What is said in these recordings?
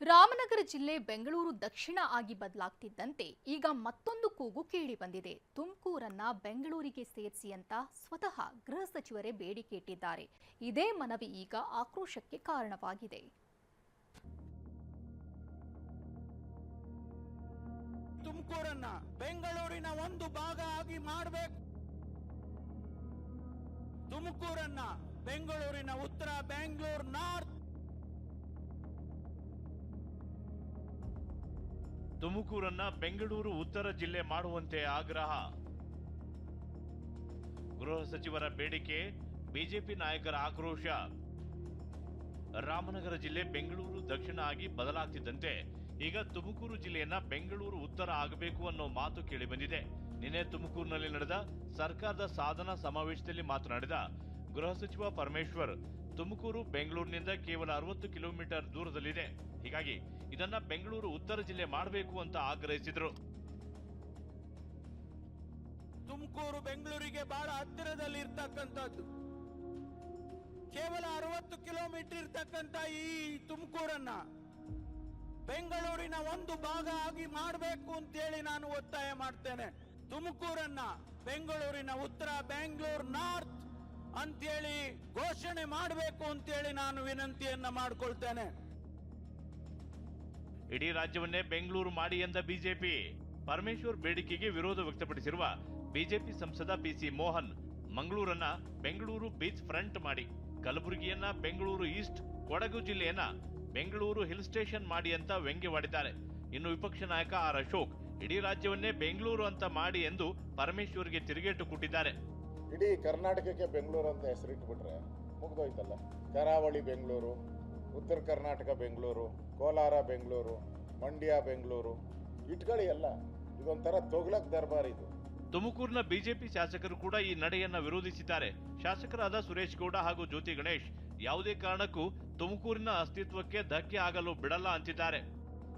ರಾಮನಗರ ಜಿಲ್ಲೆ ಬೆಂಗಳೂರು ದಕ್ಷಿಣ ಆಗಿ ಬದಲಾಗ್ತಿದ್ದಂತೆ ಈಗ ಮತ್ತೊಂದು ಕೂಗು ಕೇಳಿ ಬಂದಿದೆ. ತುಮಕೂರನ್ನ ಬೆಂಗಳೂರಿಗೆ ಸೇರಿಸಿ ಅಂತ ಸ್ವತಃ ಗೃಹ ಸಚಿವರೇ ಬೇಡಿಕೆ ಇಟ್ಟಿದ್ದಾರೆ. ಇದೇ ಮನವಿ ಈಗ ಆಕ್ರೋಶಕ್ಕೆ ಕಾರಣವಾಗಿದೆ. ತುಮಕೂರನ್ನ ಬೆಂಗಳೂರಿನ ಒಂದು ಭಾಗ ಆಗಿ ಮಾಡಬೇಕು. ತುಮಕೂರನ್ನ ಬೆಂಗಳೂರಿನ ಉತ್ತರ, ಬೆಂಗಳೂರು ನಾರ್ತ್. ತುಮಕೂರನ್ನ ಬೆಂಗಳೂರು ಉತ್ತರ ಜಿಲ್ಲೆ ಮಾಡುವಂತೆ ಆಗ್ರಹ. ಗೃಹ ಸಚಿವರ ಬೇಡಿಕೆ, ಬಿಜೆಪಿ ನಾಯಕರ ಆಕ್ರೋಶ. ರಾಮನಗರ ಜಿಲ್ಲೆ ಬೆಂಗಳೂರು ದಕ್ಷಿಣ ಆಗಿ ಬದಲಾಗ್ತಿದ್ದಂತೆ ಈಗ ತುಮಕೂರು ಜಿಲ್ಲೆಯನ್ನ ಬೆಂಗಳೂರು ಉತ್ತರ ಆಗಬೇಕು ಅನ್ನೋ ಮಾತು ಕೇಳಿಬಂದಿದೆ. ನಿನ್ನೆ ತುಮಕೂರಿನಲ್ಲಿ ನಡೆದ ಸರ್ಕಾರದ ಸಾಧನಾ ಸಮಾವೇಶದಲ್ಲಿ ಮಾತನಾಡಿದ ಗೃಹ ಸಚಿವ ಪರಮೇಶ್ವರ್, ತುಮಕೂರು ಬೆಂಗಳೂರಿನಿಂದ ಕೇವಲ 60 ಕಿಲೋಮೀಟರ್ ದೂರದಲ್ಲಿದೆ. ಹೀಗಾಗಿ ಇದನ್ನ ಬೆಂಗಳೂರು ಉತ್ತರ ಜಿಲ್ಲೆ ಮಾಡಬೇಕು ಅಂತ ಆಗ್ರಹಿಸಿದರು. ತುಮಕೂರು ಬೆಂಗಳೂರಿಗೆ ಬಹಳ ಹತ್ತಿರದಲ್ಲಿ ಇರ್ತಕ್ಕಂಥದ್ದು. ಕೇವಲ 60 ಕಿಲೋಮೀಟರ್ ಇರ್ತಕ್ಕಂಥ ಈ ತುಮಕೂರನ್ನ ಬೆಂಗಳೂರಿನ ಒಂದು ಭಾಗ ಆಗಿ ಮಾಡಬೇಕು ಅಂತೇಳಿ ನಾನು ಒತ್ತಾಯ ಮಾಡ್ತೇನೆ. ತುಮಕೂರನ್ನ ಬೆಂಗಳೂರಿನ ಉತ್ತರ, ಬೆಂಗಳೂರು ನಾರ್ತ್ ಅಂತೇಳಿ ಘೋಷಣೆ ಮಾಡಬೇಕು ಅಂತೇಳಿ ನಾನು ವಿನಂತಿಯನ್ನ ಮಾಡಿಕೊಳ್ತೇನೆ. ಇಡೀ ರಾಜ್ಯವನ್ನೇ ಬೆಂಗಳೂರು ಮಾಡಿ ಎಂದ ಬಿಜೆಪಿ. ಪರಮೇಶ್ವರ್ ಬೇಡಿಕೆಗೆ ವಿರೋಧ ವ್ಯಕ್ತಪಡಿಸಿರುವ ಬಿಜೆಪಿ ಸಂಸದ ಪಿಸಿ ಮೋಹನ್, ಮಂಗಳೂರನ್ನ ಬೆಂಗಳೂರು ಬೀಚ್ ಫ್ರಂಟ್ ಮಾಡಿ, ಕಲಬುರಗಿಯನ್ನ ಬೆಂಗಳೂರು ಈಸ್ಟ್, ಕೊಡಗು ಜಿಲ್ಲೆಯನ್ನ ಬೆಂಗಳೂರು ಹಿಲ್ ಸ್ಟೇಷನ್ ಮಾಡಿ ಅಂತ ವ್ಯಂಗ್ಯವಾಡಿದ್ದಾರೆ. ಇನ್ನು ವಿಪಕ್ಷ ನಾಯಕ ಆರ್ ಅಶೋಕ್, ಇಡೀ ರಾಜ್ಯವನ್ನೇ ಬೆಂಗಳೂರು ಅಂತ ಮಾಡಿ ಎಂದು ಪರಮೇಶ್ವರ್ಗೆ ತಿರುಗೇಟು ಕೊಟ್ಟಿದ್ದಾರೆ. ಇಡೀ ಕರ್ನಾಟಕಕ್ಕೆ ಬೆಂಗಳೂರು ಅಂತ ಹೆಸರಿಟ್ಬಿಟ್ರೆ ಮುಗ್ದೋಯ್ತಲ್ಲ. ಕರಾವಳಿ ಬೆಂಗಳೂರು, ಉತ್ತರ ಕರ್ನಾಟಕ ಬೆಂಗಳೂರು, ಕೋಲಾರ ಬೆಂಗಳೂರು, ಮಂಡ್ಯ ಬೆಂಗಳೂರು ಇಟ್ಕೊಳ್ಳಿ ಎಲ್ಲ. ಇದೊಂಥರ ತೊಗ್ಲಕ್ ದರ್ಬಾರ್ ಇದು. ತುಮಕೂರಿನ ಬಿಜೆಪಿ ಶಾಸಕರು ಕೂಡ ಈ ನಡೆಯನ್ನ ವಿರೋಧಿಸಿದ್ದಾರೆ. ಶಾಸಕರಾದ ಸುರೇಶ್ ಗೌಡ ಹಾಗೂ ಜ್ಯೋತಿ ಗಣೇಶ್ ಯಾವುದೇ ಕಾರಣಕ್ಕೂ ತುಮಕೂರಿನ ಅಸ್ತಿತ್ವಕ್ಕೆ ಧಕ್ಕೆ ಆಗಲು ಬಿಡಲ್ಲ ಅಂತಿದ್ದಾರೆ.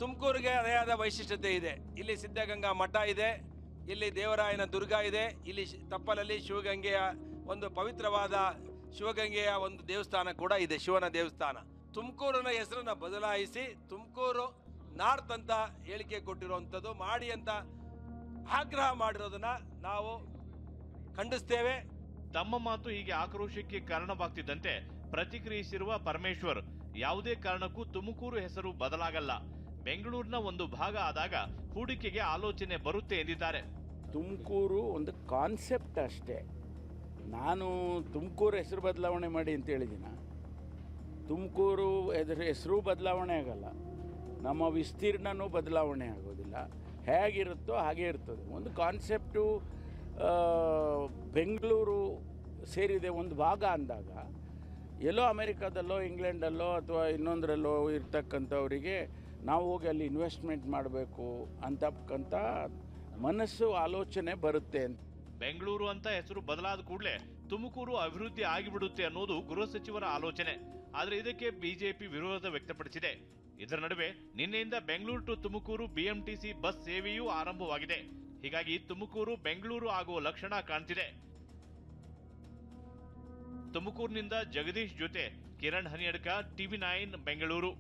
ತುಮಕೂರಿಗೆ ಅದೇ ಆದ ವೈಶಿಷ್ಟ್ಯತೆ ಇದೆ. ಇಲ್ಲಿ ಸಿದ್ಧಗಂಗಾ ಮಠ ಇದೆ, ಇಲ್ಲಿ ದೇವರಾಯನ ದುರ್ಗ ಇದೆ, ಇಲ್ಲಿ ತಪ್ಪಲಲ್ಲಿ ಶಿವಗಂಗೆಯ ಒಂದು ಪವಿತ್ರವಾದ ಶಿವಗಂಗೆಯ ಒಂದು ದೇವಸ್ಥಾನ ಕೂಡ ಇದೆ, ಶಿವನ ದೇವಸ್ಥಾನ. ತುಮಕೂರಿನ ಹೆಸರನ್ನ ಬದಲಾಯಿಸಿ ತುಮಕೂರು ನಾರ್ತ್ ಅಂತ ಹೇಳಿಕೆ ಕೊಟ್ಟಿರುವಂಥದ್ದು, ಮಾಡಿ ಅಂತ ಆಗ್ರಹ ಮಾಡಿರೋದನ್ನ ನಾವು ಖಂಡಿಸ್ತೇವೆ. ತಮ್ಮ ಮಾತು ಹೀಗೆ ಆಕ್ರೋಶಕ್ಕೆ ಕಾರಣವಾಗ್ತಿದ್ದಂತೆ ಪ್ರತಿಕ್ರಿಯಿಸಿರುವ ಪರಮೇಶ್ವರ್, ಯಾವುದೇ ಕಾರಣಕ್ಕೂ ತುಮಕೂರು ಹೆಸರು ಬದಲಾಗಲ್ಲ, ಬೆಂಗಳೂರಿನ ಒಂದು ಭಾಗ ಆದಾಗ ಹೂಡಿಕೆಗೆ ಆಲೋಚನೆ ಬರುತ್ತೆ ಎಂದಿದ್ದಾರೆ. ತುಮಕೂರು ಒಂದು ಕಾನ್ಸೆಪ್ಟ್ ಅಷ್ಟೇ. ನಾನು ತುಮಕೂರು ಹೆಸರು ಬದಲಾವಣೆ ಮಾಡಿ ಅಂತ ಹೇಳಿದಿನ. ತುಮಕೂರು ಹೆಸರು ಬದಲಾವಣೆ ಆಗಲ್ಲ, ನಮ್ಮ ವಿಸ್ತೀರ್ಣನೂ ಬದಲಾವಣೆ ಆಗೋದಿಲ್ಲ. ಹೇಗಿರುತ್ತೋ ಹಾಗೆ ಇರ್ತದೆ. ಒಂದು ಕಾನ್ಸೆಪ್ಟು ಬೆಂಗಳೂರು ಸೇರಿದೆ ಒಂದು ಭಾಗ ಅಂದಾಗ ಎಲ್ಲೋ ಅಮೆರಿಕಾದಲ್ಲೋ ಇಂಗ್ಲೆಂಡಲ್ಲೋ ಅಥವಾ ಇನ್ನೊಂದರಲ್ಲೋ ಇರ್ತಕ್ಕಂಥವರಿಗೆ ನಾವು ಹೋಗಿ ಅಲ್ಲಿ ಇನ್ವೆಸ್ಟ್ಮೆಂಟ್ ಮಾಡಬೇಕು ಅಂತಕ್ಕಂಥ ಮನಸ್ಸು ಆಲೋಚನೆ ಬರುತ್ತೆ ಅಂತ. ಬೆಂಗಳೂರು ಅಂತ ಹೆಸರು ಬದಲಾದ ಕೂಡಲೇ ತುಮಕೂರು ಅಭಿವೃದ್ಧಿ ಆಗಿಬಿಡುತ್ತೆ ಅನ್ನೋದು ಗೃಹ ಸಚಿವರ ಆಲೋಚನೆ. ಆದರೆ ಇದಕ್ಕೆ ಬಿಜೆಪಿ ವಿರೋಧ ವ್ಯಕ್ತಪಡಿಸಿದೆ. ಇದರ ನಡುವೆ ನಿನ್ನೆಯಿಂದ Bengaluru to Tumakuru BMTC bus ಸೇವೆಯೂ ಆರಂಭವಾಗಿದೆ. ಹೀಗಾಗಿ ತುಮಕೂರು ಬೆಂಗಳೂರು ಆಗುವ ಲಕ್ಷಣ ಕಾಣ್ತಿದೆ. ತುಮಕೂರಿನಿಂದ ಜಗದೀಶ್ ಜೊತೆ ಕಿರಣ್ ಹನಿಯಡ್ಕ, ಟಿವಿ9 ಬೆಂಗಳೂರು.